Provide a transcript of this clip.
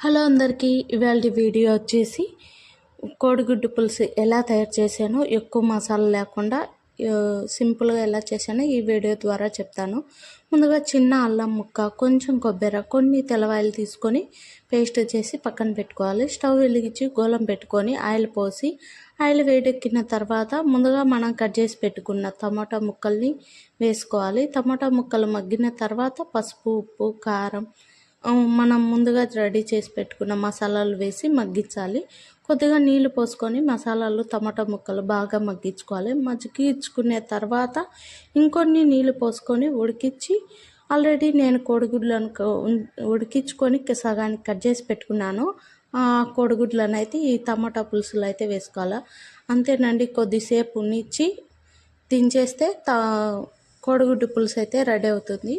Hello అందరికీ, ఇవాళ video వచ్చేసి కోడిగుడ్డు పులుసు ఎలా తయారు చేశానో, ఎక్కువ మసాలా లేకుండా సింపుల్గా ఎలా చేశానో ఈ వీడియో ద్వారా చెప్తాను. ముందుగా చిన్న అల్లం ముక్క, కొంచెం కొబ్బరి, కొన్ని తెల్లవాయలు తీసుకొని పేస్ట్ చేసి పక్కన పెట్టుకోవాలి. స్టవ్ వెలిగించి గోలం పెట్టుకొని ఆయిల్ పోసి ఆయిల్ వేడెక్కిన తర్వాత ముందుగా మనం కట్ చేసి పెట్టుకున్న టమాటా ముక్కల్ని వేసుకోవాలి. టమాటా ముక్కలు మగ్గిన తర్వాత పసుపు, ఉప్పు, కారం, మనం ముందుగా రెడీ చేసి పెట్టుకున్న మసాలాలు వేసి మగ్గించాలి. కొద్దిగా నీళ్లు పోసుకొని మసాలాలు టమాటా ముక్కలు బాగా మగ్గించుకోవాలి. మగ్గించుకునే తర్వాత ఇంకొన్ని నీళ్లు పోసుకొని ఉడికించి, ఆల్రెడీ నేను కోడిగుడ్లను ఉడికించుకొని సగానికి కట్ చేసి పెట్టుకున్నాను. ఆ కోడిగుడ్లను అయితే ఈ టమాటా పులుసులు అయితే వేసుకోవాలి. అంతేనండి, కొద్దిసేపు ఉంచి దించేస్తే కోడిగుడ్డు పులుసు అయితే రెడీ అవుతుంది.